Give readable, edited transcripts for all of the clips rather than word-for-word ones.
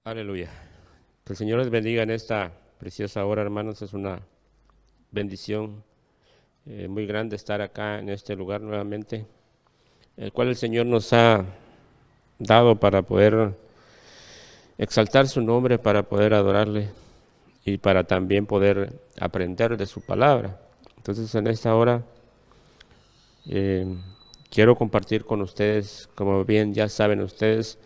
Aleluya. Que el Señor les bendiga en esta preciosa hora, hermanos. Es una bendición muy grande estar acá en este lugar nuevamente, el cual el Señor nos ha dado para poder exaltar su nombre, para poder adorarle y para también poder aprender de su palabra. Entonces, en esta hora eh, quiero compartir con ustedes, como bien ya saben ustedes,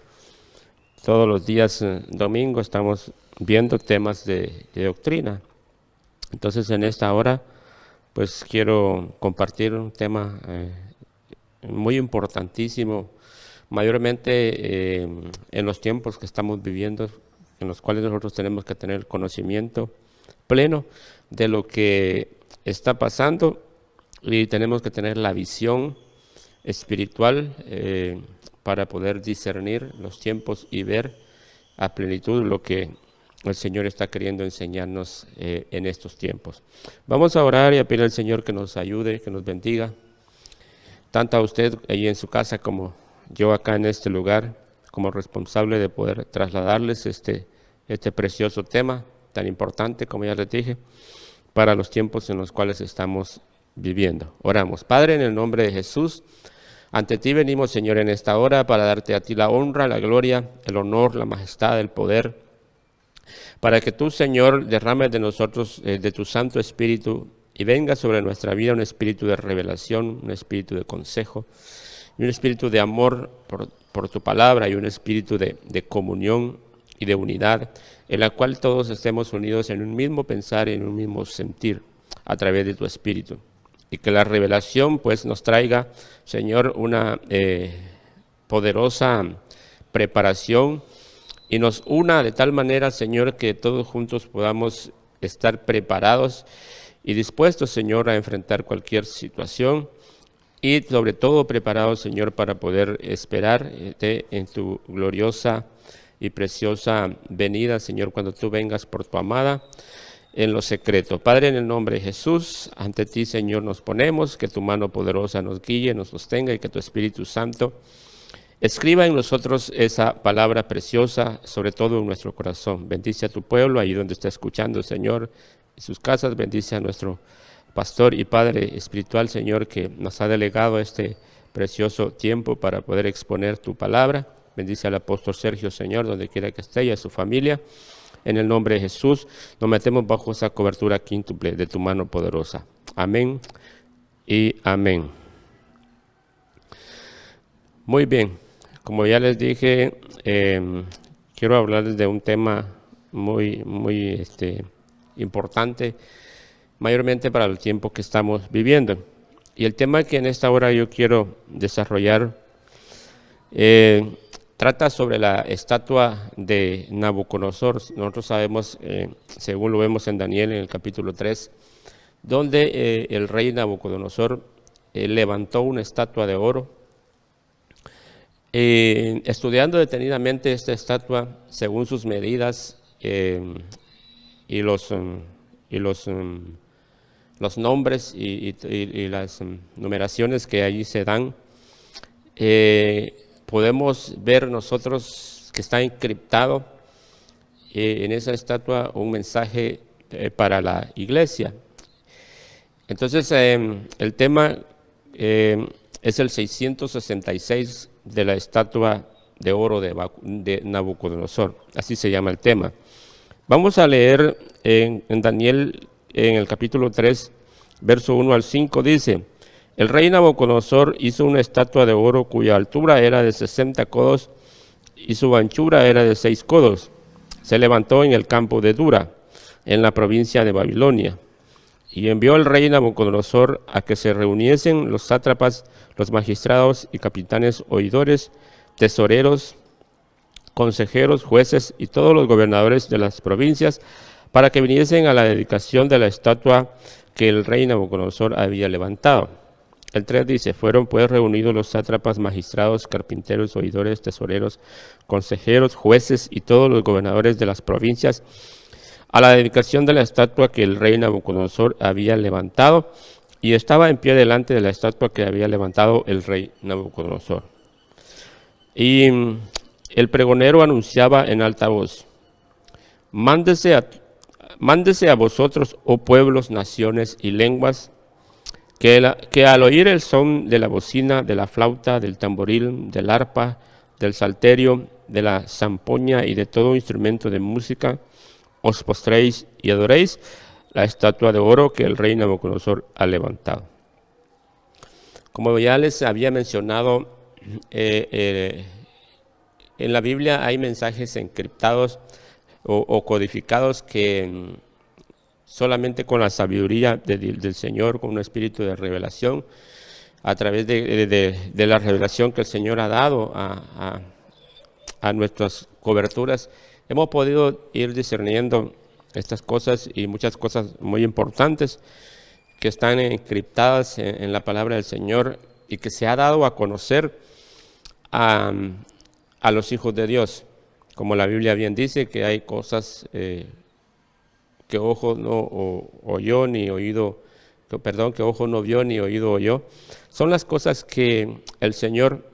todos los días domingo estamos viendo temas de doctrina. Entonces en esta hora pues quiero compartir un tema muy importantísimo, mayormente en los tiempos que estamos viviendo, en los cuales nosotros tenemos que tener conocimiento pleno de lo que está pasando y tenemos que tener la visión espiritual para poder discernir los tiempos y ver a plenitud lo que el Señor está queriendo enseñarnos en estos tiempos. Vamos a orar y a pedir al Señor que nos ayude, que nos bendiga, tanto a usted ahí en su casa como yo acá en este lugar, como responsable de poder trasladarles este precioso tema tan importante, como ya les dije, para los tiempos en los cuales estamos viviendo. Oramos. Padre, en el nombre de Jesús, ante ti venimos, Señor, en esta hora para darte a ti la honra, la gloria, el honor, la majestad, el poder, para que tú, Señor, derrames de nosotros, de tu Santo Espíritu, y venga sobre nuestra vida un espíritu de revelación, un espíritu de consejo, y un espíritu de amor por tu palabra, y un espíritu de comunión y de unidad, en la cual todos estemos unidos en un mismo pensar y en un mismo sentir, a través de tu Espíritu. Y que la revelación pues nos traiga, Señor, una poderosa preparación y nos una de tal manera, Señor, que todos juntos podamos estar preparados y dispuestos, Señor, a enfrentar cualquier situación y sobre todo preparados, Señor, para poder esperar en tu gloriosa y preciosa venida, Señor, cuando tú vengas por tu amada en lo secreto. Padre, en el nombre de Jesús, ante ti, Señor, nos ponemos, que tu mano poderosa nos guíe, nos sostenga y que tu Espíritu Santo escriba en nosotros esa palabra preciosa, sobre todo en nuestro corazón. Bendice a tu pueblo, ahí donde está escuchando, Señor, en sus casas. Bendice a nuestro pastor y Padre espiritual, Señor, que nos ha delegado este precioso tiempo para poder exponer tu palabra. Bendice al apóstol Sergio, Señor, donde quiera que esté, y a su familia. En el nombre de Jesús, nos metemos bajo esa cobertura quíntuple de tu mano poderosa. Amén y amén. Muy bien, como ya les dije, quiero hablarles de un tema muy importante, mayormente para el tiempo que estamos viviendo. Y el tema que en esta hora yo quiero desarrollar trata sobre la estatua de Nabucodonosor. Nosotros sabemos, según lo vemos en Daniel en el capítulo 3, donde el rey Nabucodonosor levantó una estatua de oro. Estudiando detenidamente esta estatua según sus medidas y los nombres y las numeraciones que allí se dan, podemos ver nosotros que está encriptado en esa estatua un mensaje para la iglesia. Entonces, el tema es el 666 de la estatua de oro de Nabucodonosor. Así se llama el tema. Vamos a leer en Daniel, en el capítulo 3, verso 1 al 5, dice: el rey Nabucodonosor hizo una estatua de oro cuya altura era de 60 codos y su anchura era de 6 codos. Se levantó en el campo de Dura, en la provincia de Babilonia. Y envió el rey Nabucodonosor a que se reuniesen los sátrapas, los magistrados y capitanes oidores, tesoreros, consejeros, jueces y todos los gobernadores de las provincias, para que viniesen a la dedicación de la estatua que el rey Nabucodonosor había levantado. El 3 dice: fueron pues reunidos los sátrapas, magistrados, carpinteros, oidores, tesoreros, consejeros, jueces y todos los gobernadores de las provincias a la dedicación de la estatua que el rey Nabucodonosor había levantado, y estaba en pie delante de la estatua que había levantado el rey Nabucodonosor. Y el pregonero anunciaba en alta voz: mándese a vosotros, oh pueblos, naciones y lenguas, que al oír el son de la bocina, de la flauta, del tamboril, del arpa, del salterio, de la zampoña y de todo instrumento de música, os postréis y adoréis la estatua de oro que el rey Nabucodonosor ha levantado. Como ya les había mencionado, en la Biblia hay mensajes encriptados o codificados que solamente con la sabiduría del Señor, con un espíritu de revelación, a través de la revelación que el Señor ha dado a nuestras coberturas, hemos podido ir discerniendo estas cosas y muchas cosas muy importantes que están encriptadas en la palabra del Señor y que se ha dado a conocer a los hijos de Dios. Como la Biblia bien dice, que hay cosas que ojo no oyó ni oído, que ojo no vio ni oído oyó. Son las cosas que el Señor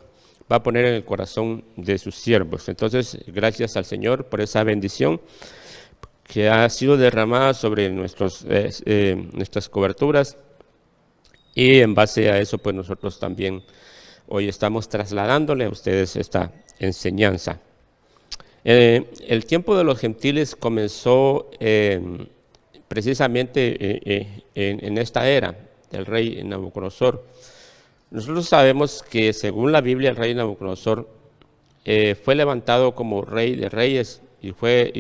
va a poner en el corazón de sus siervos. Entonces, gracias al Señor por esa bendición que ha sido derramada sobre nuestras coberturas, y en base a eso, pues nosotros también hoy estamos trasladándole a ustedes esta enseñanza. El tiempo de los gentiles comenzó precisamente en esta era del rey Nabucodonosor. Nosotros sabemos que según la Biblia el rey Nabucodonosor fue levantado como rey de reyes y fue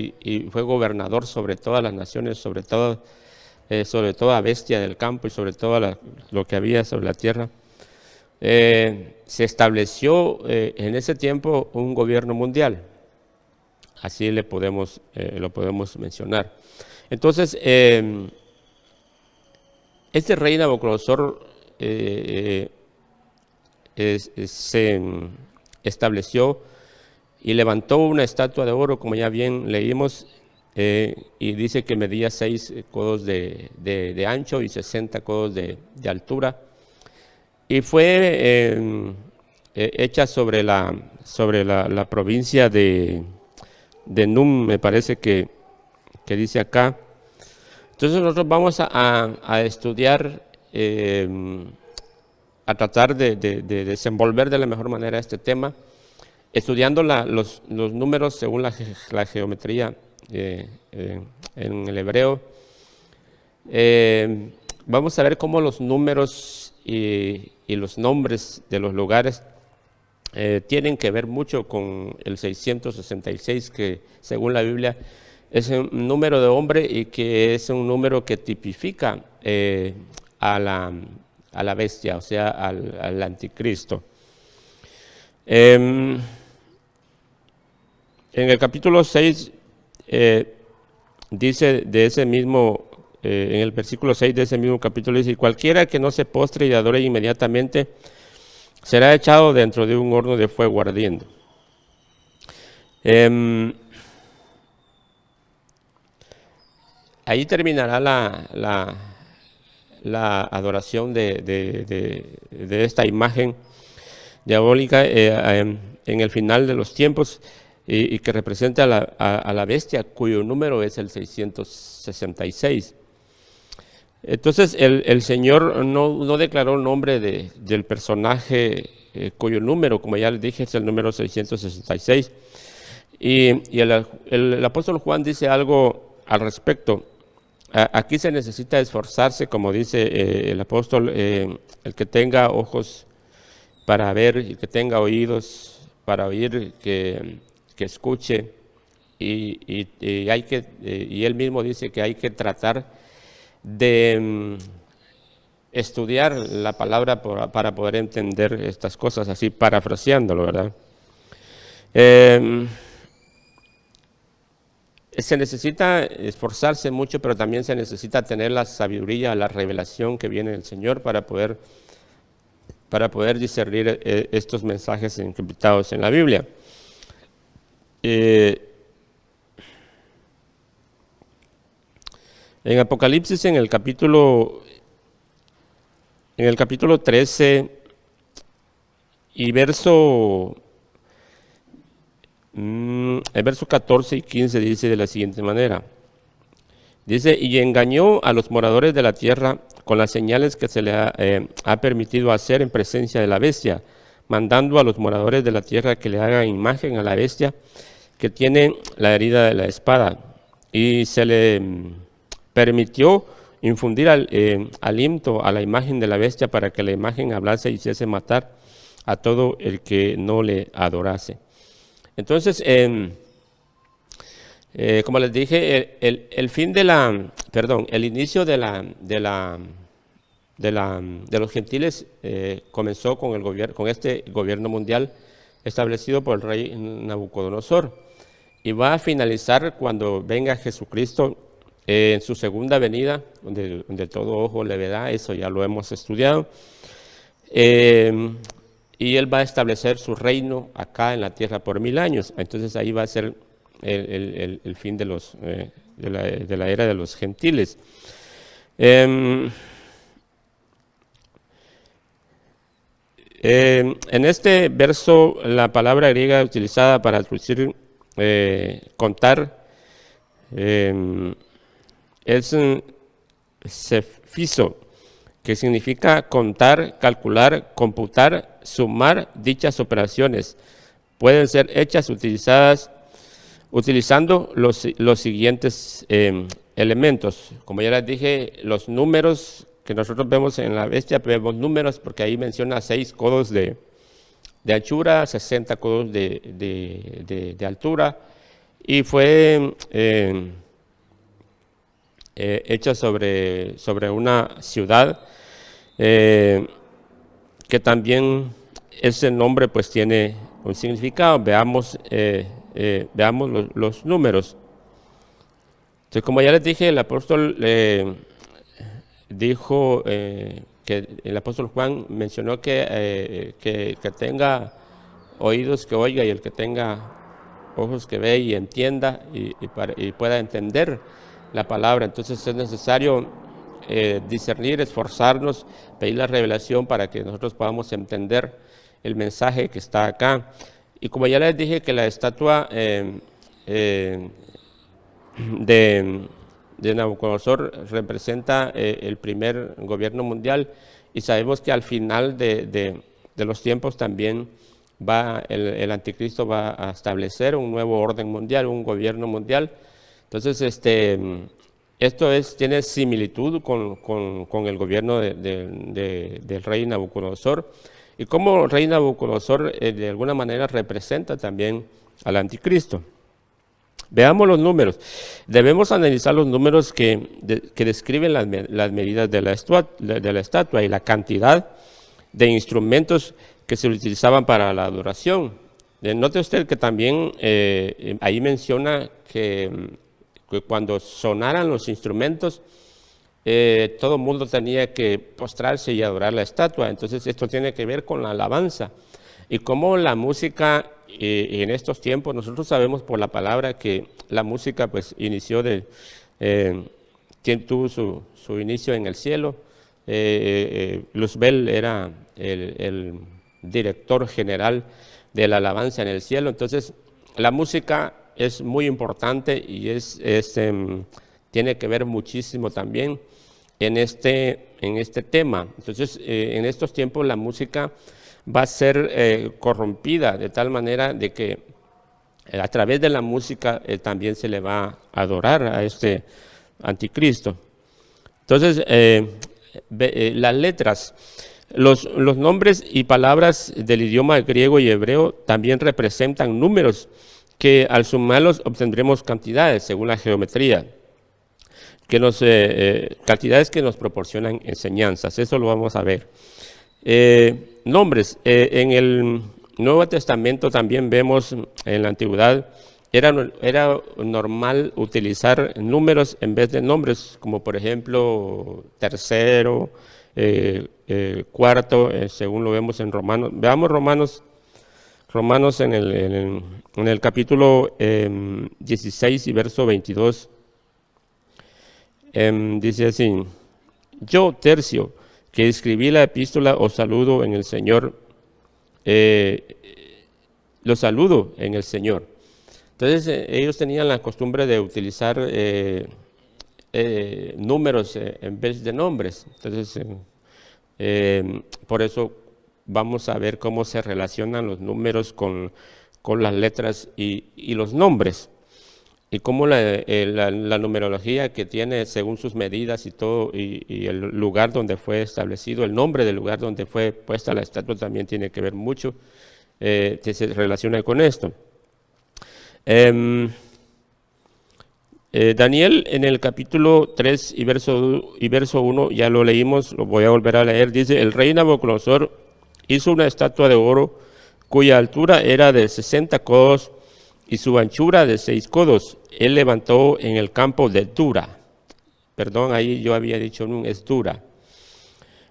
gobernador sobre todas las naciones, sobre toda bestia del campo y sobre todo lo que había sobre la tierra. Se estableció en ese tiempo un gobierno mundial. Así lo podemos mencionar. Entonces, este rey Nabucodonosor se estableció y levantó una estatua de oro, como ya bien leímos, y dice que medía 6 codos de ancho y 60 codos de altura, y fue hecha sobre la provincia de Num, me parece que dice acá. Entonces nosotros vamos a estudiar, a tratar de desenvolver de la mejor manera este tema, estudiando los números según la geometría en el hebreo. Vamos a ver cómo los números y los nombres de los lugares tienen que ver mucho con el 666, que según la Biblia es un número de hombre y que es un número que tipifica a la bestia, o sea, al anticristo. En el capítulo 6 dice de ese mismo, en el versículo 6 de ese mismo capítulo dice: cualquiera que no se postre y adore inmediatamente será echado dentro de un horno de fuego ardiendo. Ahí terminará la adoración de esta imagen diabólica en el final de los tiempos, y que representa a la bestia, cuyo número es el 666. Entonces el Señor no declaró el nombre del personaje cuyo número, como ya les dije, es el número 666. Y el apóstol Juan dice algo al respecto. Aquí se necesita esforzarse, como dice el apóstol, el que tenga ojos para ver, y que tenga oídos para oír, que escuche, y él mismo dice que hay que tratar de estudiar la palabra para poder entender estas cosas, así parafraseándolo, ¿verdad? Se necesita esforzarse mucho, pero también se necesita tener la sabiduría, la revelación que viene del Señor para poder discernir estos mensajes encriptados en la Biblia. En Apocalipsis, en el capítulo 13 y verso El verso 14 y 15 dice de la siguiente manera. Dice, y engañó a los moradores de la tierra con las señales que se le ha permitido hacer en presencia de la bestia, mandando a los moradores de la tierra que le hagan imagen a la bestia que tiene la herida de la espada. Y se le permitió infundir aliento a la imagen de la bestia para que la imagen hablase y hiciese matar a todo el que no le adorase. Entonces, como les dije, el inicio de los gentiles comenzó con este gobierno mundial establecido por el rey Nabucodonosor, y va a finalizar cuando venga Jesucristo en su segunda venida, donde todo ojo le verá. Eso ya lo hemos estudiado. Y él va a establecer su reino acá en la tierra por 1000 años. Entonces ahí va a ser el fin de la era de los gentiles. En este verso, la palabra griega utilizada para traducir contar es sefiso, que significa contar, calcular, computar, sumar. Dichas operaciones pueden ser hechas utilizando los siguientes elementos. Como ya les dije, los números que nosotros vemos en la bestia, vemos números porque ahí menciona 6 codos de anchura, 60 codos de altura, y fue hecha sobre una ciudad que también ese nombre pues tiene un significado. Veamos los números. Entonces, como ya les dije, el apóstol dijo que el apóstol Juan mencionó que tenga oídos que oiga, y el que tenga ojos que ve y entienda y pueda entender la palabra. Entonces es necesario discernir, esforzarnos, pedir la revelación para que nosotros podamos entender el mensaje que está acá. Y como ya les dije, que la estatua de Nabucodonosor representa el primer gobierno mundial, y sabemos que al final de los tiempos también el anticristo va a establecer un nuevo orden mundial, un gobierno mundial. Entonces, esto tiene similitud con el gobierno del rey Nabucodonosor, y como el rey Nabucodonosor de alguna manera representa también al anticristo. Veamos los números. Debemos analizar los números que describen las medidas de la estatua y la cantidad de instrumentos que se utilizaban para la adoración. Note usted que también ahí menciona que cuando sonaran los instrumentos, todo el mundo tenía que postrarse y adorar la estatua. Entonces esto tiene que ver con la alabanza. Y como la música en estos tiempos, nosotros sabemos por la palabra que la música pues inició quien tuvo su inicio en el cielo. Luzbel era el director general de la alabanza en el cielo. Entonces la música es muy importante y tiene que ver muchísimo también en este tema. Entonces en estos tiempos la música va a ser corrompida de tal manera de que a través de la música también se le va a adorar a este anticristo. Entonces las letras, los nombres y palabras del idioma griego y hebreo también representan números que al sumarlos obtendremos cantidades según la geometría, cantidades que nos proporcionan enseñanzas. Eso lo vamos a ver. Nombres. En el Nuevo Testamento también vemos, en la antigüedad, era normal utilizar números en vez de nombres, como por ejemplo tercero, cuarto, según lo vemos en Romanos. Veamos Romanos en el capítulo 16 y verso 22. Dice así: yo, Tercio, que escribí la epístola, os saludo en el Señor. Los saludo en el Señor. Entonces ellos tenían la costumbre de utilizar números en vez de nombres. Entonces por eso vamos a ver cómo se relacionan los números con las letras y los nombres, y cómo la numerología que tiene según sus medidas y todo, y el lugar donde fue establecido, el nombre del lugar donde fue puesta la estatua también tiene que ver mucho, que se relaciona con esto. Daniel, en el capítulo 3 y verso 1, ya lo leímos, lo voy a volver a leer, dice: el rey Nabucodonosor hizo una estatua de oro cuya altura era de 60 codos y su anchura de 6 codos. Él levantó en el campo de Dura. Perdón, ahí yo había dicho es Dura,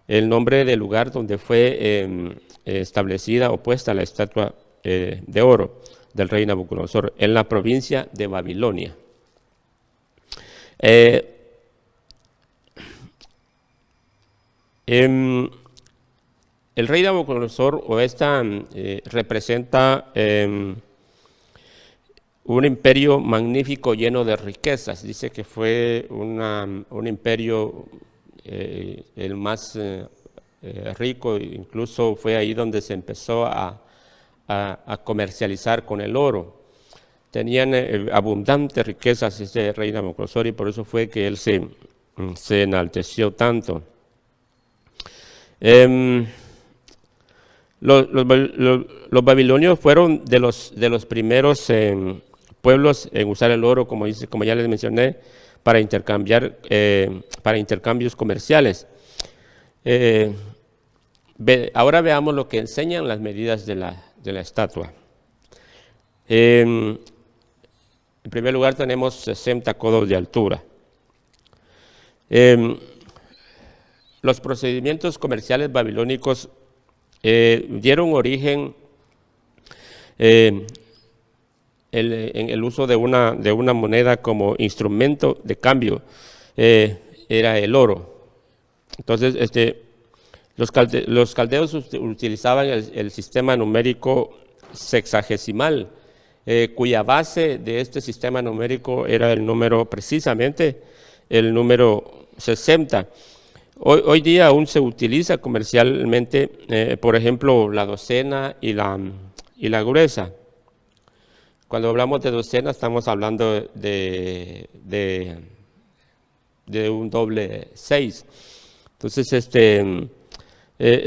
el nombre del lugar donde fue establecida o puesta la estatua de oro del rey Nabucodonosor, en la provincia de Babilonia. El rey Nabucodonosor, o esta representa un imperio magnífico lleno de riquezas. Dice que fue un imperio el más rico, incluso fue ahí donde se empezó a comercializar con el oro. Tenían abundantes riquezas este rey Nabucodonosor, y por eso fue que él se enalteció tanto. Los babilonios fueron de los primeros pueblos en usar el oro, como ya les mencioné, para intercambios comerciales. Ahora veamos lo que enseñan las medidas de la estatua. En primer lugar tenemos 60 codos de altura. Los procedimientos comerciales babilónicos dieron origen en el uso de una moneda como instrumento de cambio, era el oro. Entonces los caldeos utilizaban el sistema numérico sexagesimal, cuya base de este sistema numérico era el número, precisamente el número 60. Hoy día aún se utiliza comercialmente, por ejemplo, la docena y la gruesa. Cuando hablamos de docena estamos hablando de un doble 6. Entonces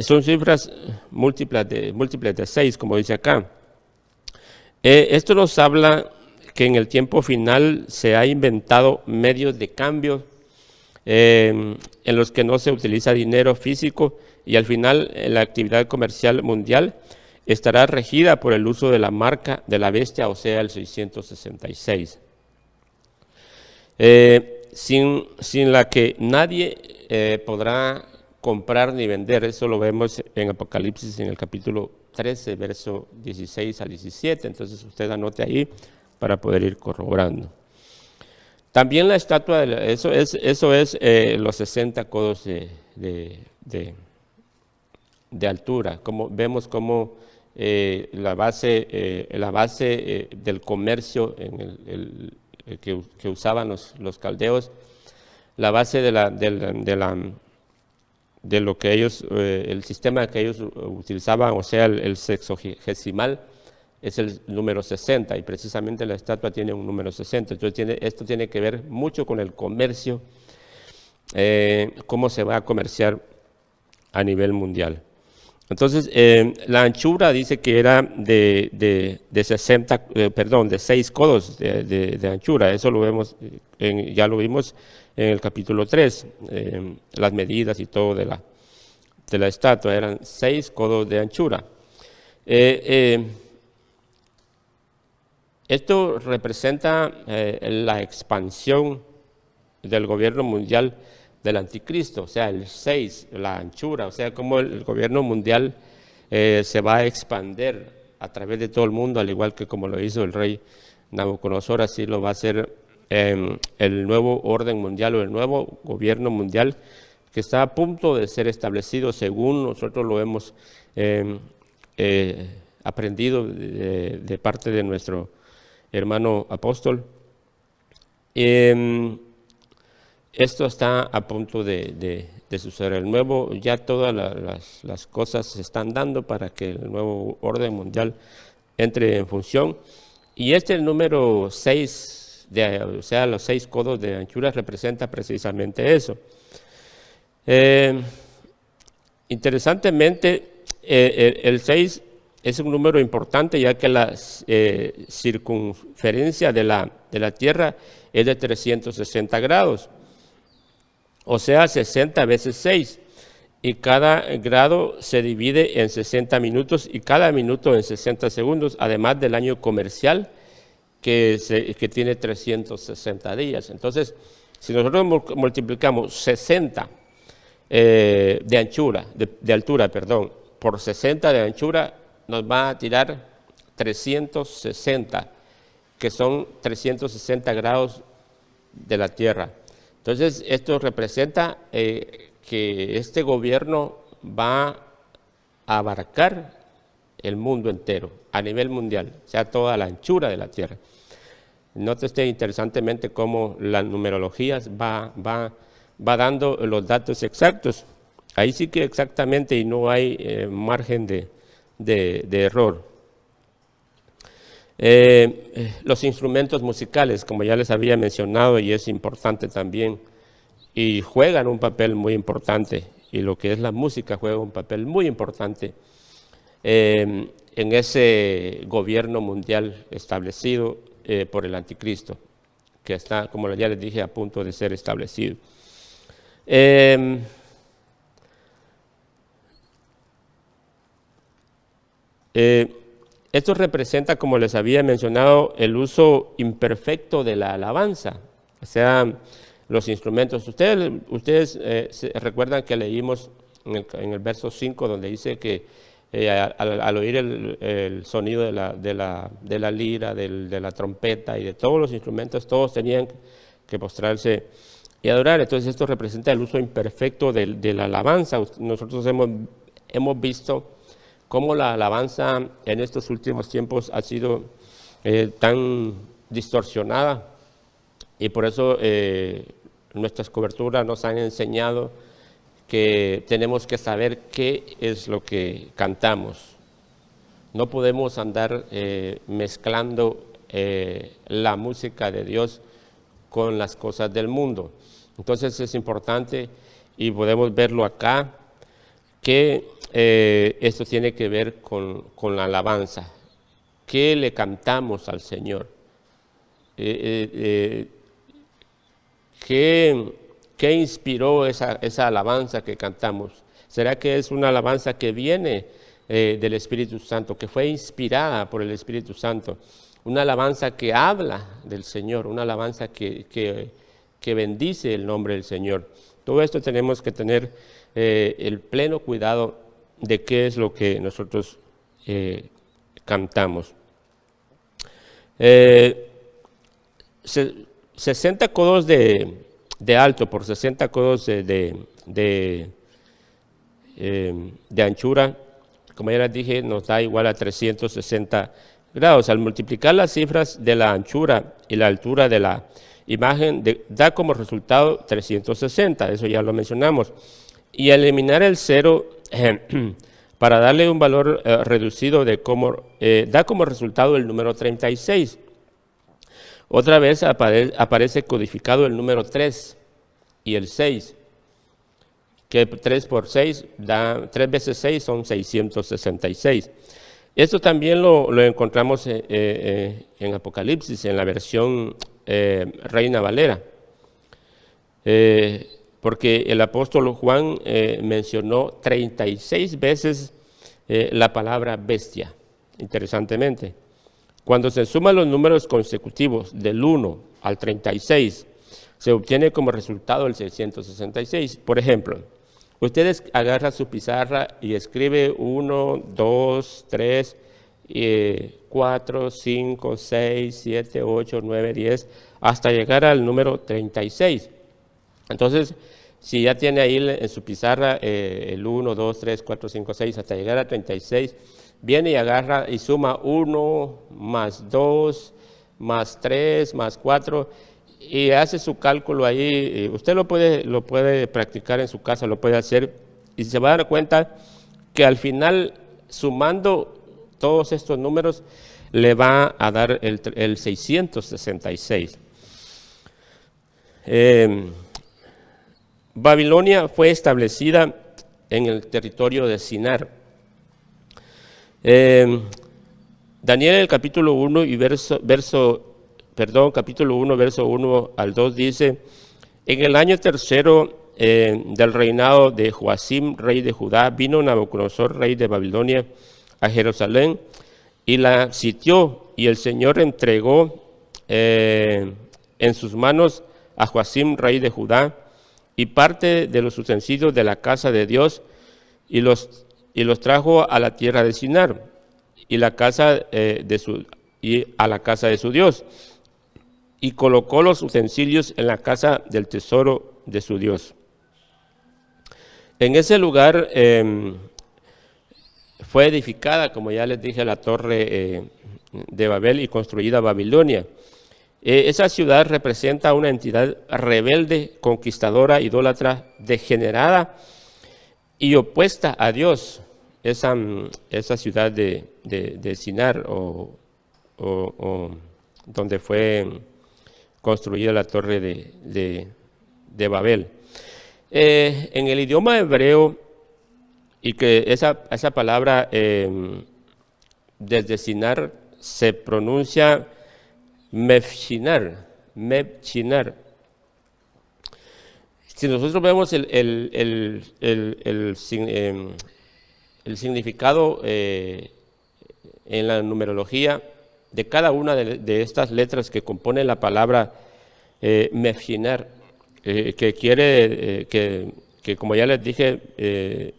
son cifras múltiples de 6, como dice acá. Esto nos habla que en el tiempo final se ha inventado medios de cambio en los que no se utiliza dinero físico, y al final la actividad comercial mundial estará regida por el uso de la marca de la bestia, o sea, el 666. Sin la que nadie podrá comprar ni vender. Eso lo vemos en Apocalipsis, en el capítulo 13, verso 16 al 17. Entonces usted anote ahí para poder ir corroborando. También la estatua, eso es los 60 codos de altura. Vemos cómo la base del comercio que usaban los caldeos, la base de lo que ellos, el sistema que ellos utilizaban, o sea, el sexagesimal, es el número 60, y precisamente la estatua tiene un número 60. Entonces esto tiene que ver mucho con el comercio, cómo se va a comerciar a nivel mundial. Entonces la anchura dice que era de 6 codos de anchura. Eso lo vemos, ya lo vimos en el capítulo 3, las medidas y todo de la estatua, eran 6 codos de anchura. Esto representa la expansión del gobierno mundial del anticristo, o sea, el 6, la anchura, o sea, cómo el gobierno mundial se va a expandir a través de todo el mundo, al igual que como lo hizo el rey Nabucodonosor. Así lo va a hacer el nuevo orden mundial, o el nuevo gobierno mundial, que está a punto de ser establecido, según nosotros lo hemos aprendido de parte de nuestro hermano apóstol. Esto está a punto de suceder. El nuevo, ya todas las cosas se están dando para que el nuevo orden mundial entre en función. Y el número 6, o sea, los 6 codos de anchura, representa precisamente eso. Interesantemente, el 6 es un número importante, ya que la circunferencia de la Tierra es de 360 grados, o sea, 60 veces 6, y cada grado se divide en 60 minutos y cada minuto en 60 segundos, además del año comercial que tiene 360 días. Entonces, si nosotros multiplicamos 60 de altura, por 60 de anchura, nos va a tirar 360, que son 360 grados de la Tierra. Entonces, esto representa que este gobierno va a abarcar el mundo entero, a nivel mundial, o sea, toda la anchura de la Tierra. Nótese interesantemente cómo las numerologías va dando los datos exactos. Ahí sí que exactamente, y no hay margen de error. Los instrumentos musicales, como ya les había mencionado, y es importante también, y juegan un papel muy importante, y lo que es la música juega un papel muy importante en ese gobierno mundial establecido por el anticristo, que está, como ya les dije, a punto de ser establecido. Esto representa, como les había mencionado, el uso imperfecto de la alabanza, o sea, los instrumentos. Ustedes recuerdan que leímos en el verso 5, donde dice que al oír el sonido de la lira, de la trompeta y de todos los instrumentos, todos tenían que postrarse y adorar. Entonces esto representa el uso imperfecto de la alabanza. Nosotros hemos visto cómo la alabanza en estos últimos tiempos ha sido tan distorsionada, y por eso nuestras coberturas nos han enseñado que tenemos que saber qué es lo que cantamos. No podemos andar mezclando la música de Dios con las cosas del mundo. Entonces es importante, y podemos verlo acá, que esto tiene que ver con la alabanza. ¿Qué le cantamos al Señor? ¿Qué inspiró esa alabanza que cantamos? ¿Será que es una alabanza que viene del Espíritu Santo, que fue inspirada por el Espíritu Santo? Una alabanza que habla del Señor, una alabanza que bendice el nombre del Señor. Todo esto tenemos que tener el pleno cuidado de qué es lo que nosotros cantamos. 60 codos de alto por 60 codos de anchura, como ya les dije, nos da igual a 360 grados. Al multiplicar las cifras de la anchura y la altura de la imagen, da como resultado 360, eso ya lo mencionamos. Y eliminar el 0 para darle un valor reducido da como resultado el número 36. Otra vez aparece codificado el número 3 y el 6, que 3 por 6 da 3 veces 6 son 666. Esto también lo encontramos en Apocalipsis, en la versión Reina Valera, porque el apóstol Juan mencionó 36 veces la palabra bestia, interesantemente. Cuando se suman los números consecutivos del 1 al 36, se obtiene como resultado el 666. Por ejemplo, ustedes agarran su pizarra y escribe 1, 2, 3, 4, 5, 6, 7, 8, 9, 10, hasta llegar al número 36. Entonces, si ya tiene ahí en su pizarra el 1, 2, 3, 4, 5, 6, hasta llegar a 36, viene y agarra y suma 1 más 2 más 3, más 4, y hace su cálculo ahí. Usted lo puede practicar en su casa, lo puede hacer, y se va a dar cuenta que al final, sumando todos estos números, le va a dar el 666. Babilonia fue establecida en el territorio de Sinar. Daniel, el capítulo 1 y capítulo 1, verso 1 al 2 dice: en el año tercero del reinado de Joacim, rey de Judá, vino Nabucodonosor, rey de Babilonia, a Jerusalén y la sitió, y el Señor entregó en sus manos a Joacim, rey de Judá, y parte de los utensilios de la casa de Dios, y los trajo a la tierra de Sinar, y a la casa de su Dios, y colocó los utensilios en la casa del tesoro de su Dios. En ese lugar fue edificada, como ya les dije, la torre de Babel y construida Babilonia. Esa ciudad representa una entidad rebelde, conquistadora, idólatra, degenerada y opuesta a Dios. Esa ciudad de Sinar, o donde fue construida la torre de Babel. En el idioma hebreo, y que esa palabra desde Sinar se pronuncia Mefshinar. Si nosotros vemos el significado en la numerología de cada una de estas letras que componen la palabra Mefshinar, que quiere, que como ya les dije,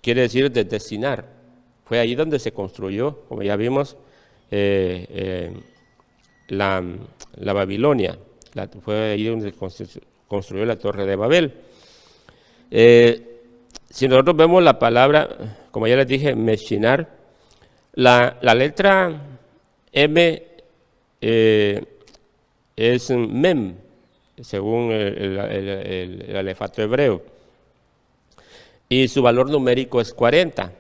quiere decir desde Sinar. Fue ahí donde se construyó, como ya vimos, la Babilonia. Fue ahí donde se construyó la torre de Babel. Si nosotros vemos la palabra, como ya les dije, Meshinar, la letra M es Mem, según el alefato hebreo, y su valor numérico es 40.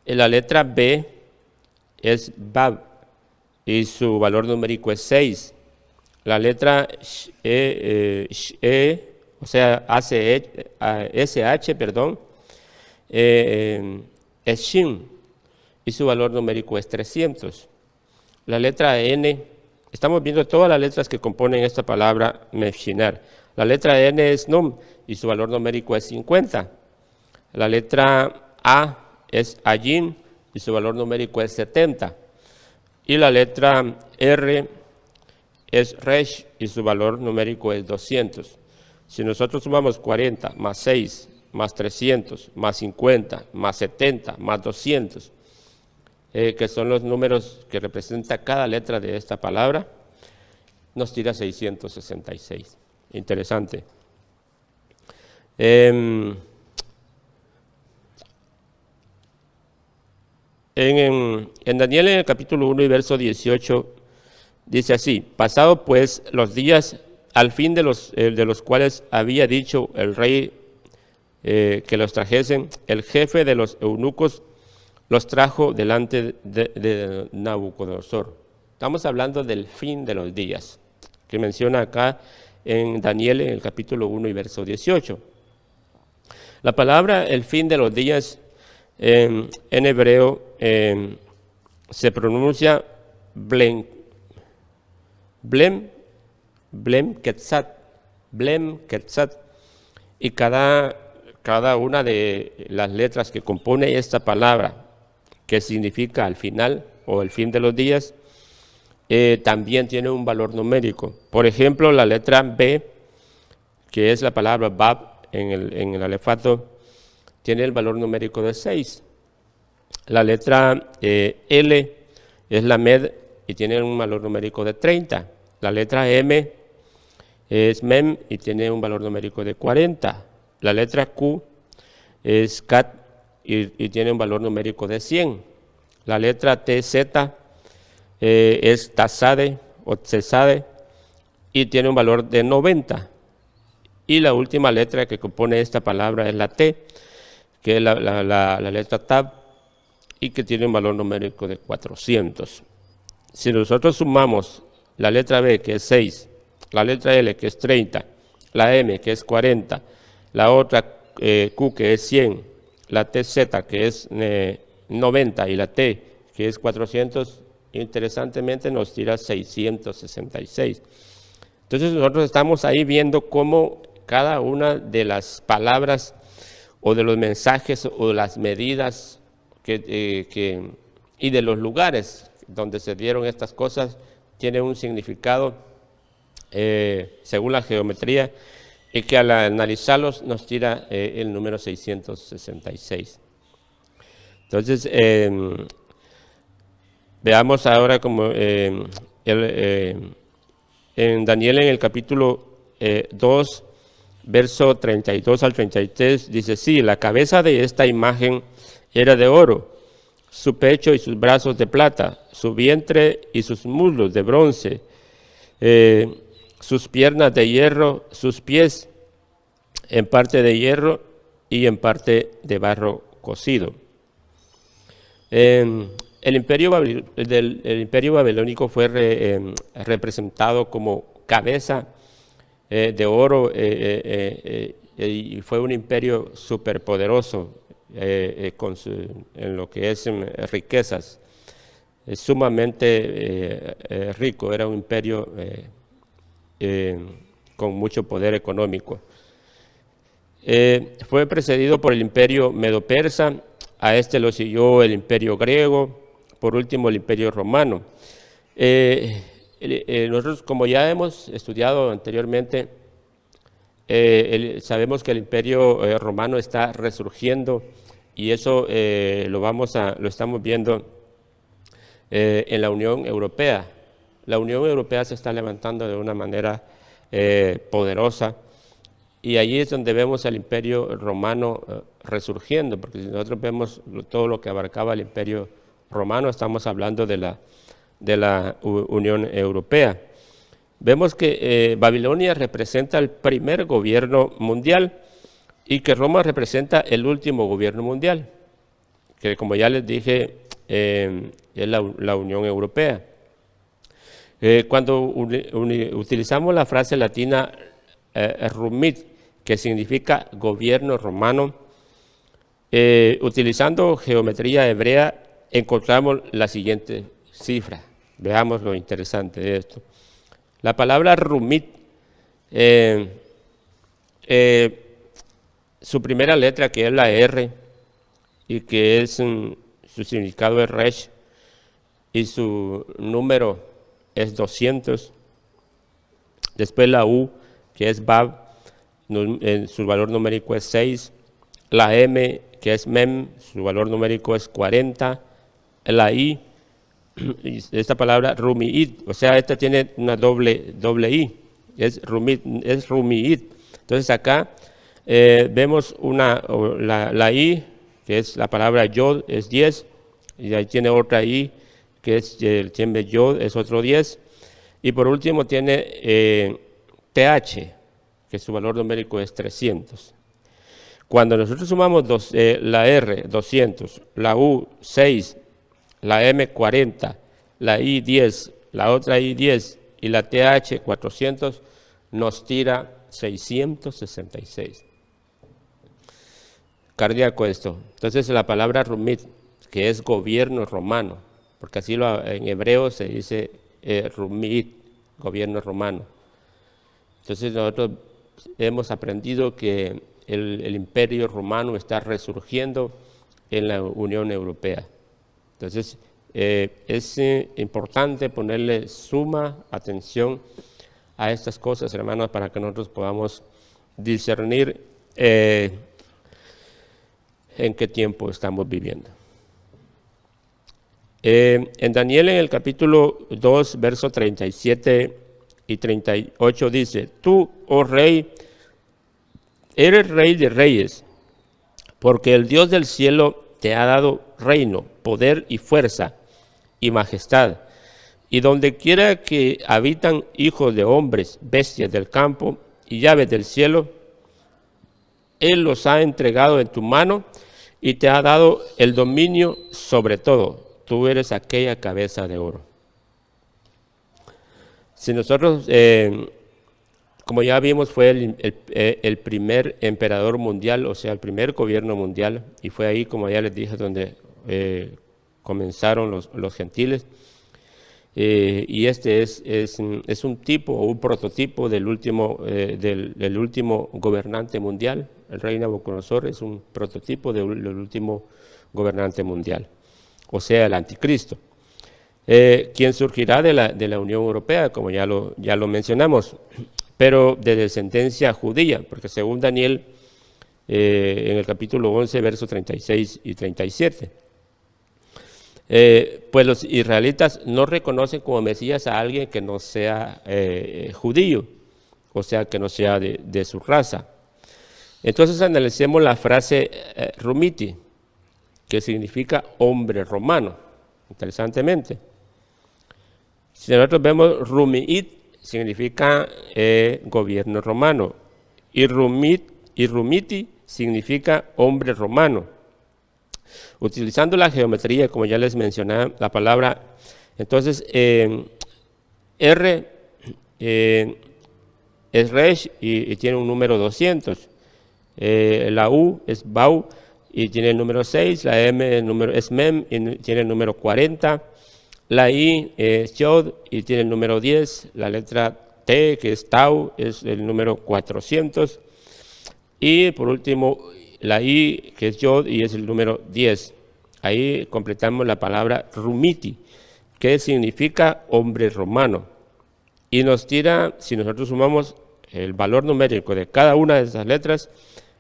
La letra B es Bab, y su valor numérico es 6. La letra o sea, SH, perdón, es Shin, y su valor numérico es 300. La letra N, estamos viendo todas las letras que componen esta palabra Mefshinar. La letra N es Num, y su valor numérico es 50. La letra A es Ayin, y su valor numérico es 70. Y la letra R es Resh, y su valor numérico es 200. Si nosotros sumamos 40 más 6 más 300 más 50 más 70 más 200, que son los números que representa cada letra de esta palabra, nos tira 666. Interesante. En Daniel, en el capítulo 1 y verso 18, dice así: pasado pues los días, al fin de los cuales había dicho el rey que los trajesen, el jefe de los eunucos los trajo delante de Nabucodonosor. Estamos hablando del fin de los días, que menciona acá en Daniel, en el capítulo 1 y verso 18. La palabra el fin de los días en hebreo se pronuncia blem Quetzat, y cada una de las letras que compone esta palabra, que significa al final o el fin de los días, también tiene un valor numérico. Por ejemplo, la letra B, que es la palabra Bab en el alefato, tiene el valor numérico de 6. La letra L es la Med y tiene un valor numérico de 30. La letra M es Mem y tiene un valor numérico de 40. La letra Q es Cat y tiene un valor numérico de 100. La letra TZ es Tazade o Tsesade y tiene un valor de 90. Y la última letra que compone esta palabra es la T, que es la letra Tab, y que tiene un valor numérico de 400. Si nosotros sumamos la letra B, que es 6, la letra L, que es 30, la M, que es 40, la otra Q, que es 100, la TZ, que es 90, y la T, que es 400, interesantemente nos tira 666. Entonces nosotros estamos ahí viendo cómo cada una de las palabras o de los mensajes o de las medidas y de los lugares donde se dieron estas cosas tiene un significado según la geometría, y que al analizarlos nos tira el número 666. Entonces, veamos ahora como en Daniel, en el capítulo 2, verso 32 al 33, dice: sí, la cabeza de esta imagen era de oro, su pecho y sus brazos de plata, su vientre y sus muslos de bronce, sus piernas de hierro, sus pies en parte de hierro y en parte de barro cocido. El imperio babilónico fue representado como cabeza de oro y fue un imperio superpoderoso en lo que es riquezas, sumamente rico. Era un imperio con mucho poder económico. Fue precedido por el imperio medo-persa, a este lo siguió el imperio griego, por último el imperio romano. Nosotros, como ya hemos estudiado anteriormente, sabemos que el imperio romano está resurgiendo, y eso lo estamos viendo en la Unión Europea. La Unión Europea se está levantando de una manera poderosa, y allí es donde vemos al imperio romano resurgiendo, porque si nosotros vemos todo lo que abarcaba el imperio romano, estamos hablando de la Unión Europea. Vemos que Babilonia representa el primer gobierno mundial y que Roma representa el último gobierno mundial, que, como ya les dije, es la Unión Europea. Cuando utilizamos la frase latina rumit, que significa gobierno romano, utilizando geometría hebrea, encontramos la siguiente cifra. Veamos lo interesante de esto. La palabra rumit, su primera letra, que es la R, y que es su significado es resh, y su número es 200. Después la U, que es bab, su valor numérico es 6. La M, que es mem, su valor numérico es 40. La I, esta palabra rumiit, o sea, esta tiene una doble I, es rumiit. Entonces acá vemos la I, que es la palabra yod, es 10, y ahí tiene otra I, que es el tiembre yod, es otro 10, y por último tiene TH, que su valor numérico es 300. Cuando nosotros sumamos la R, 200, la U, 6, la M, 40, la I, 10, la otra I, 10 y la TH, 400, nos tira 666. Cardíaco esto. Entonces la palabra rumit, que es gobierno romano, porque así en hebreo se dice rumit, gobierno romano. Entonces nosotros hemos aprendido que el imperio romano está resurgiendo en la Unión Europea. Entonces es importante ponerle suma atención a estas cosas, hermanos, para que nosotros podamos discernir en qué tiempo estamos viviendo. En Daniel, en el capítulo 2, versos 37 y 38 dice: tú, oh rey, eres rey de reyes, porque el Dios del cielo te ha dado reino, poder y fuerza y majestad. Y donde quiera que habitan hijos de hombres, bestias del campo y aves del cielo, Él los ha entregado en tu mano y te ha dado el dominio sobre todo. Tú eres aquella cabeza de oro. Si nosotros, como ya vimos, fue el primer emperador mundial, o sea, el primer gobierno mundial, y fue ahí, como ya les dije, donde comenzaron los gentiles. Y este es un tipo o un prototipo del último gobernante mundial. El rey Nabucodonosor es un prototipo del último gobernante mundial, o sea, el anticristo, quien surgirá de la Unión Europea, como ya lo mencionamos, pero de descendencia judía, porque según Daniel, en el capítulo 11, versos 36 y 37, pues los israelitas no reconocen como Mesías a alguien que no sea judío, o sea, que no sea de su raza. Entonces analicemos la frase rumiti, que significa hombre romano, interesantemente. Si nosotros vemos rumiit, significa gobierno romano, y rumiti significa hombre romano. Utilizando la geometría, como ya les mencionaba, la palabra, entonces, R es Resh y tiene un número 200. La U es Bau y tiene el número 6. La M es Mem y tiene el número 40. La I es Yod y tiene el número 10. La letra T, que es Tau, es el número 400. Y por último, la I, que es Yod, y es el número 10. Ahí completamos la palabra rumiti, que significa hombre romano. Y nos tira, si nosotros sumamos el valor numérico de cada una de esas letras,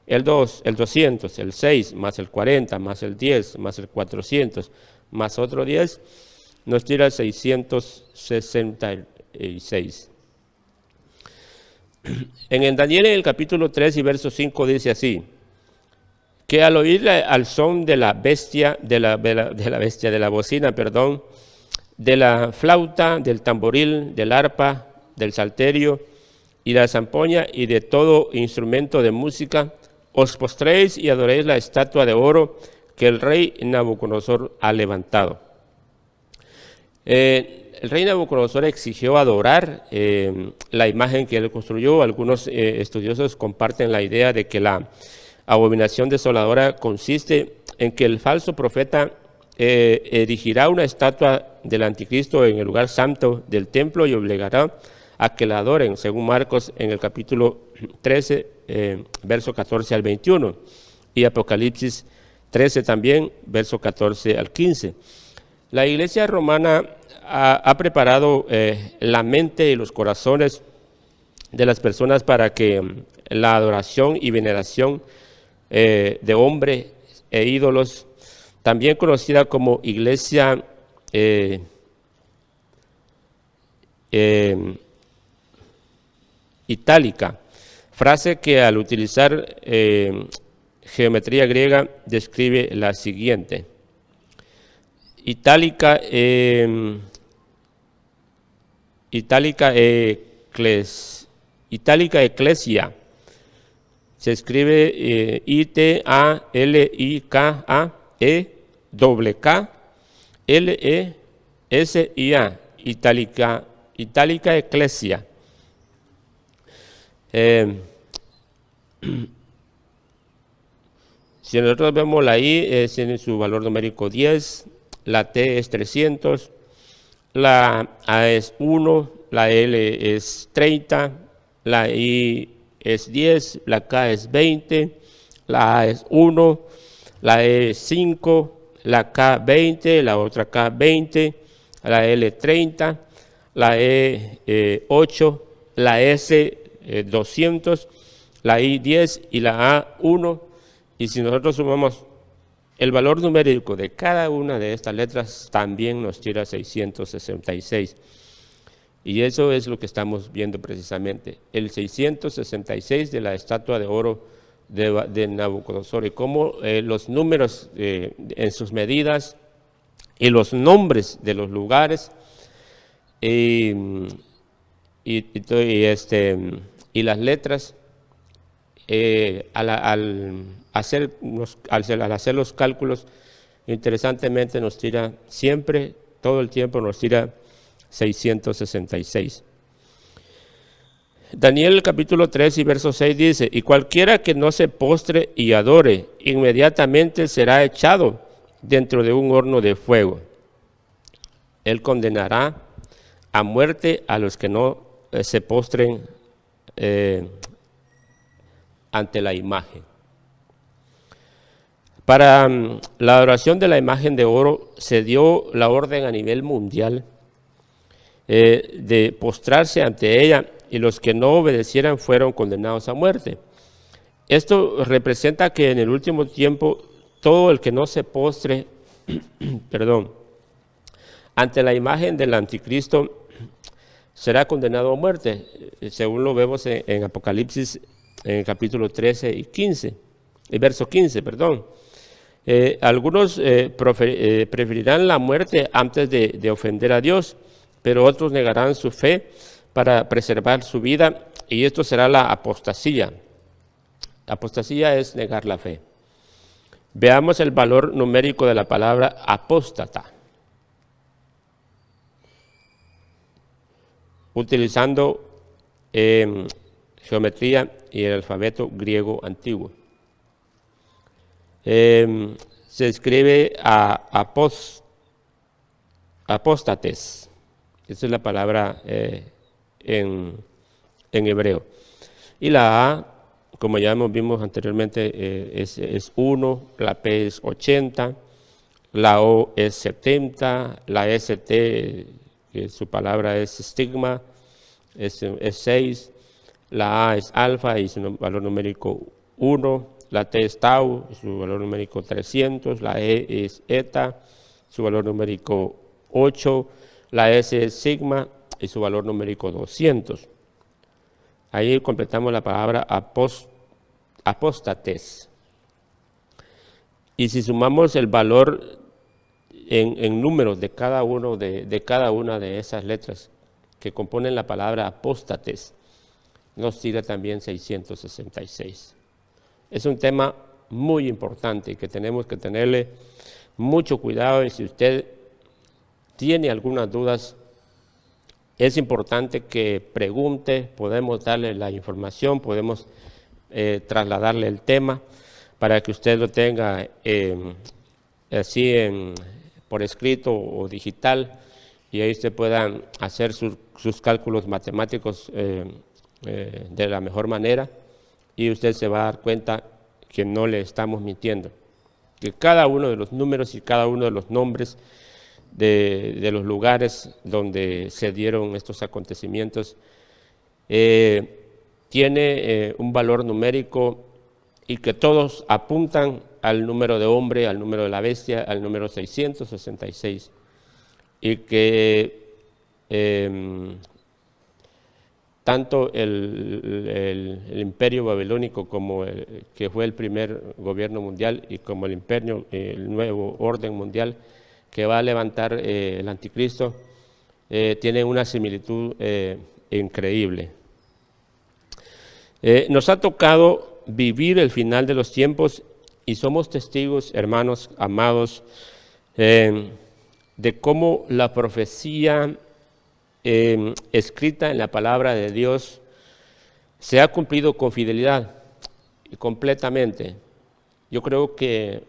el 2, el 200, el 6, más el 40, más el 10, más el 400, más otro 10, nos tira 666. En el Daniel, en el capítulo 3 y verso 5 dice así, que al oír al son de la bestia, de la bocina, de la flauta, del tamboril, del arpa, del salterio y la zampoña y de todo instrumento de música, os postréis y adoréis la estatua de oro que el rey Nabucodonosor ha levantado. El rey Nabucodonosor exigió adorar la imagen que él construyó. Algunos estudiosos comparten la idea de que la abominación desoladora consiste en que el falso profeta erigirá una estatua del anticristo en el lugar santo del templo y obligará a que la adoren, según Marcos en el capítulo 13, verso 14 al 21, y Apocalipsis 13 también, verso 14 al 15. La iglesia romana ha preparado la mente y los corazones de las personas para que la adoración y veneración de hombres e ídolos, también conocida como iglesia itálica, frase que al utilizar geometría griega describe la siguiente: itálica eclesia. Se escribe ITALIKAEKKLESIA, itálica eclesia. Si nosotros vemos la I, tiene su valor numérico 10, la T es 300, la A es 1, la L es 30, la I es 10, la K es 20, la A es 1, la E es 5, la K 20, la otra K 20, la L 30, la E 8, la S 200, la I 10 y la A 1. Y si nosotros sumamos el valor numérico de cada una de estas letras, también nos tira 666. Y eso es lo que estamos viendo precisamente, el 666 de la estatua de oro de Nabucodonosor, y cómo los números en sus medidas y los nombres de los lugares y las letras, al hacer los cálculos, interesantemente nos tira siempre, todo el tiempo nos tira 666. Daniel capítulo 3 y verso 6 dice: y cualquiera que no se postre y adore, inmediatamente será echado dentro de un horno de fuego. Él condenará a muerte a los que no se postren ante la imagen. Para la adoración de la imagen de oro se dio la orden a nivel mundial de postrarse ante ella, y los que no obedecieran fueron condenados a muerte. Esto representa que en el último tiempo todo el que no se postre ante la imagen del anticristo será condenado a muerte, según lo vemos en Apocalipsis en el capítulo 13 y 15, el verso 15, perdón. Algunos preferirán la muerte antes de ofender a Dios, pero otros negarán su fe para preservar su vida, y esto será la apostasía. Apostasía es negar la fe. Veamos el valor numérico de la palabra apóstata, utilizando geometría y el alfabeto griego antiguo. Se escribe apóstates. Esa es la palabra en hebreo. Y la A, como ya vimos anteriormente, es 1, la P es 80, la O es 70, la ST, que su palabra es estigma, es 6, la A es alfa y su valor numérico 1, la T es tau y su valor numérico 300, la E es eta, su valor numérico 8, la S es sigma y su valor numérico 200. Ahí completamos la palabra apóstates. Y si sumamos el valor en números de cada una de esas letras que componen la palabra apóstates, nos tira también 666. Es un tema muy importante que tenemos que tenerle mucho cuidado, y si usted tiene algunas dudas, es importante que pregunte, podemos darle la información, podemos trasladarle el tema para que usted lo tenga así por escrito o digital, y ahí usted pueda hacer sus cálculos matemáticos de la mejor manera, y usted se va a dar cuenta que no le estamos mintiendo, que cada uno de los números y cada uno de los nombres de los lugares donde se dieron estos acontecimientos tiene un valor numérico, y que todos apuntan al número de hombre, al número de la bestia, al número 666, y que tanto el imperio babilónico, como que fue el primer gobierno mundial, y como el nuevo orden mundial que va a levantar el anticristo, tiene una similitud increíble. Nos ha tocado vivir el final de los tiempos, y somos testigos, hermanos amados, de cómo la profecía escrita en la palabra de Dios se ha cumplido con fidelidad y completamente. Yo creo que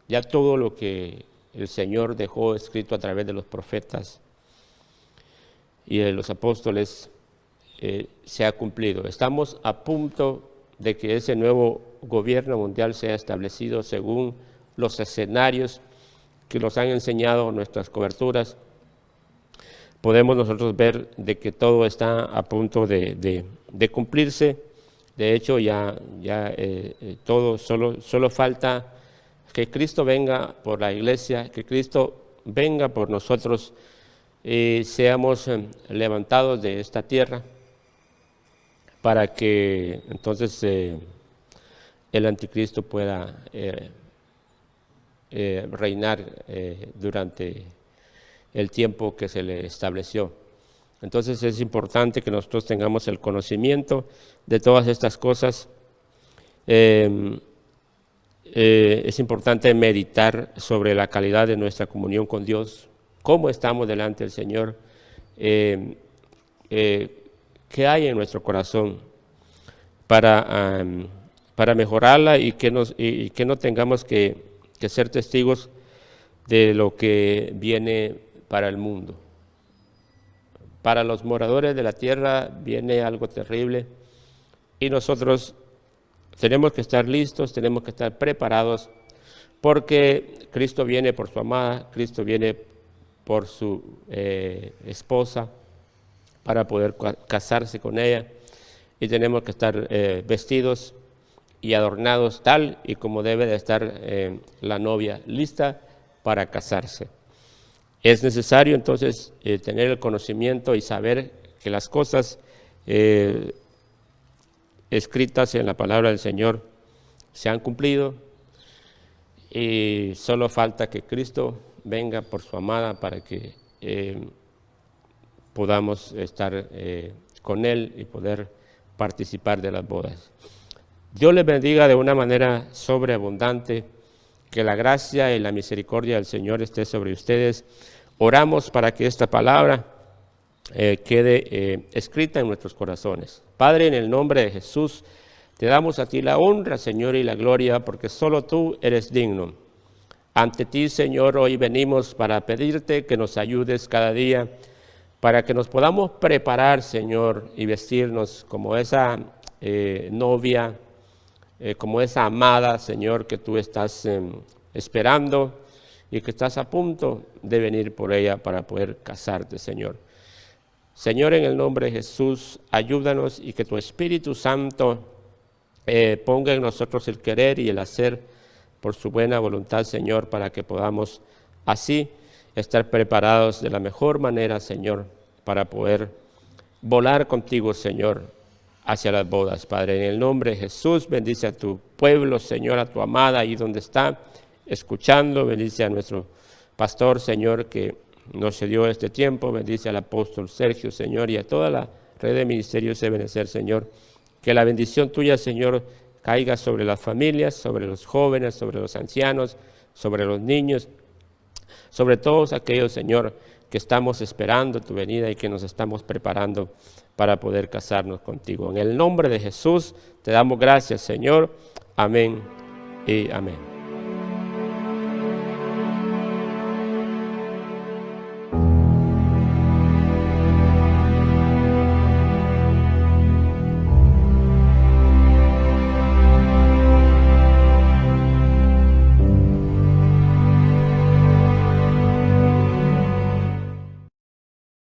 ya todo lo que el Señor dejó escrito a través de los profetas y de los apóstoles se ha cumplido. Estamos a punto de que ese nuevo gobierno mundial sea establecido según los escenarios que nos han enseñado nuestras coberturas. Podemos nosotros ver de que todo está a punto de cumplirse. De hecho, ya todo, solo falta que Cristo venga por la iglesia, que Cristo venga por nosotros y seamos levantados de esta tierra, para que entonces el anticristo pueda reinar durante el tiempo que se le estableció. Entonces es importante que nosotros tengamos el conocimiento de todas estas cosas. Es importante meditar sobre la calidad de nuestra comunión con Dios, cómo estamos delante del Señor, qué hay en nuestro corazón para mejorarla y que no tengamos que ser testigos de lo que viene para el mundo. Para los moradores de la tierra viene algo terrible y nosotros tenemos que estar listos, tenemos que estar preparados, porque Cristo viene por su amada, Cristo viene por su esposa para poder casarse con ella, y tenemos que estar vestidos y adornados tal y como debe de estar la novia, lista para casarse. Es necesario entonces tener el conocimiento y saber que las cosas escritas en la palabra del Señor se han cumplido y solo falta que Cristo venga por su amada para que podamos estar con Él y poder participar de las bodas. Dios les bendiga de una manera sobreabundante, que la gracia y la misericordia del Señor esté sobre ustedes. Oramos para que esta palabra quede escrita en nuestros corazones. Padre, en el nombre de Jesús, te damos a ti la honra, Señor, y la gloria, porque solo tú eres digno. Ante ti, Señor, hoy venimos para pedirte que nos ayudes cada día, para que nos podamos preparar, Señor, y vestirnos como esa novia, como esa amada, Señor, que tú estás esperando y que estás a punto de venir por ella para poder casarte, Señor. Señor, en el nombre de Jesús, ayúdanos y que tu Espíritu Santo ponga en nosotros el querer y el hacer por su buena voluntad, Señor, para que podamos así estar preparados de la mejor manera, Señor, para poder volar contigo, Señor, hacia las bodas. Padre, en el nombre de Jesús, bendice a tu pueblo, Señor, a tu amada ahí donde está, escuchando. Bendice a nuestro pastor, Señor, que nos cedió este tiempo. Bendice al apóstol Sergio, Señor, y a toda la red de ministerios de Ebenecer, Señor. Que la bendición tuya, Señor, caiga sobre las familias, sobre los jóvenes, sobre los ancianos, sobre los niños, sobre todos aquellos, Señor, que estamos esperando tu venida y que nos estamos preparando para poder casarnos contigo. En el nombre de Jesús te damos gracias, Señor. Amén y amén.